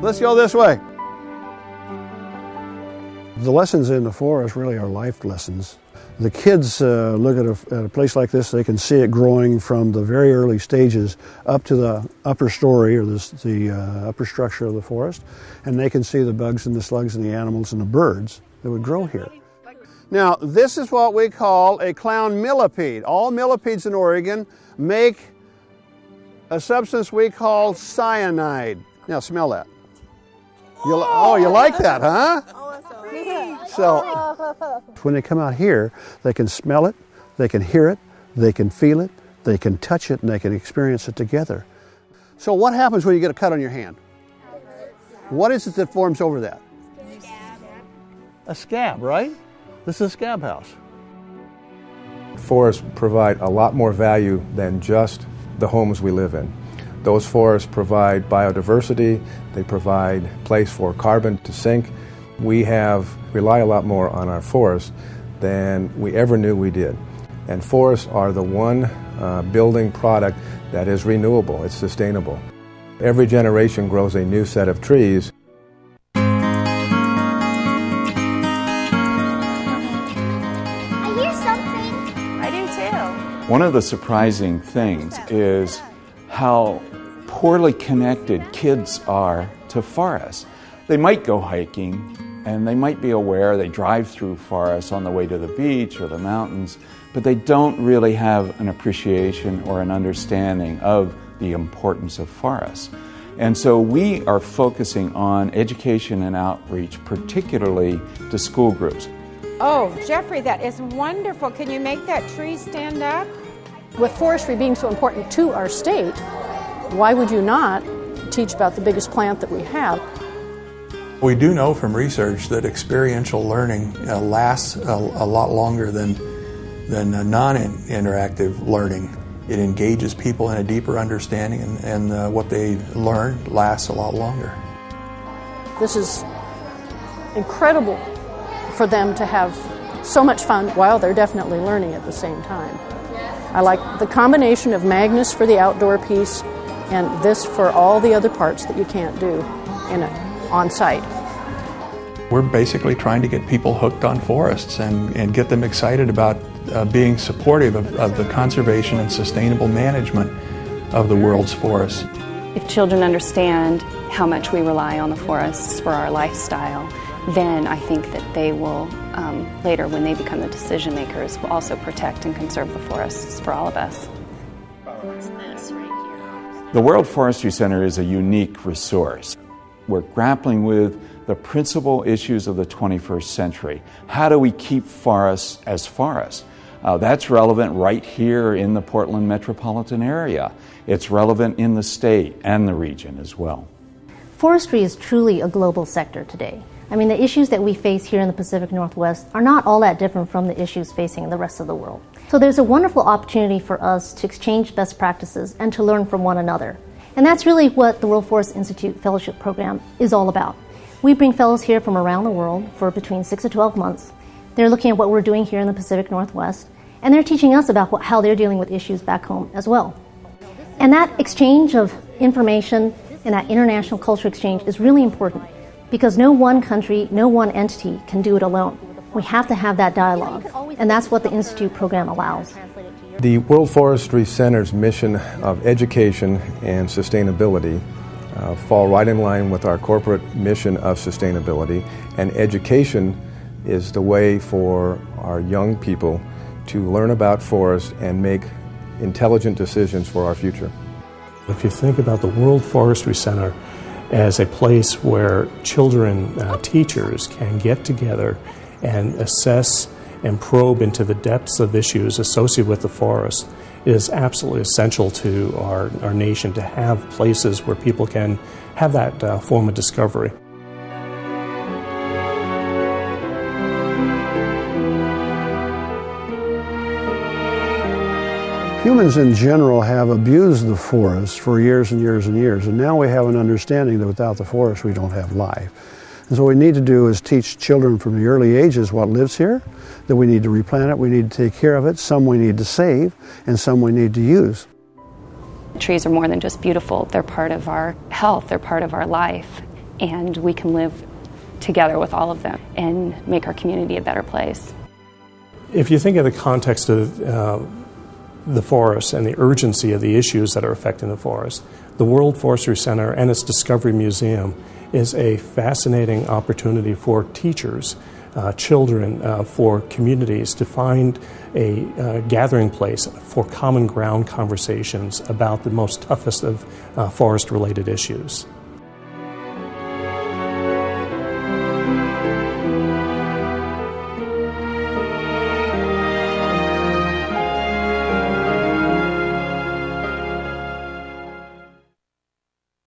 Let's go this way. The lessons in the forest really are life lessons. The kids look at a place like this, they can see it growing from the very early stages up to the upper story or the upper structure of the forest, and they can see the bugs and the slugs and the animals and the birds that would grow here. Now, this is what we call a clown millipede. All millipedes in Oregon make a substance we call cyanide. Now, smell that. You like that, huh? So when they come out here, they can smell it, they can hear it, they can feel it, they can touch it, and they can experience it together. So what happens when you get a cut on your hand? What is it that forms over that? A scab, right? This is a scab house. Forests provide a lot more value than just the homes we live in. Those forests provide biodiversity, they provide a place for carbon to sink. We rely a lot more on our forests than we ever knew we did. And forests are the one building product that is renewable, it's sustainable. Every generation grows a new set of trees. I hear something. I do too. One of the surprising things is how poorly connected kids are to forests. They might go hiking and they might be aware, they drive through forests on the way to the beach or the mountains, but they don't really have an appreciation or an understanding of the importance of forests. And so we are focusing on education and outreach, particularly to school groups. Oh, Jeffrey, that is wonderful. Can you make that tree stand up? With forestry being so important to our state, why would you not teach about the biggest plant that we have? We do know from research that experiential learning lasts a lot longer than non-interactive learning. It engages people in a deeper understanding, and what they learn lasts a lot longer. This is incredible for them to have so much fun while they're definitely learning at the same time. I like the combination of Magnus for the outdoor piece and this for all the other parts that you can't do on site. We're basically trying to get people hooked on forests and get them excited about being supportive of the conservation and sustainable management of the world's forests. If children understand how much we rely on the forests for our lifestyle, then I think that they will, later when they become the decision makers, will also protect and conserve the forests for all of us. What's this right here? The World Forestry Center is a unique resource. We're grappling with the principal issues of the 21st century. How do we keep forests as forests? That's relevant right here in the Portland metropolitan area. It's relevant in the state and the region as well. Forestry is truly a global sector today. I mean, the issues that we face here in the Pacific Northwest are not all that different from the issues facing the rest of the world. So there's a wonderful opportunity for us to exchange best practices and to learn from one another. And that's really what the World Forest Institute Fellowship Program is all about. We bring fellows here from around the world for between 6 to 12 months. They're looking at what we're doing here in the Pacific Northwest, and they're teaching us about how they're dealing with issues back home as well. And that exchange of information and that international culture exchange is really important because no one country, no one entity can do it alone. We have to have that dialogue, and that's what the Institute program allows. The World Forestry Center's mission of education and sustainability fall right in line with our corporate mission of sustainability, and education is the way for our young people to learn about forests and make intelligent decisions for our future. If you think about the World Forestry Center as a place where children, teachers can get together and assess and probe into the depths of issues associated with the forest, it is absolutely essential to our nation to have places where people can have that form of discovery. Humans in general have abused the forest for years and years and years, and now we have an understanding that without the forest we don't have life. And so what we need to do is teach children from the early ages what lives here, that we need to replant it, we need to take care of it, some we need to save, and some we need to use. Trees are more than just beautiful. They're part of our health, they're part of our life, and we can live together with all of them and make our community a better place. If you think of the context of the forest and the urgency of the issues that are affecting the forest, the World Forestry Center and its Discovery Museum is a fascinating opportunity for teachers, children, for communities to find a gathering place for common ground conversations about the most toughest of forest-related issues.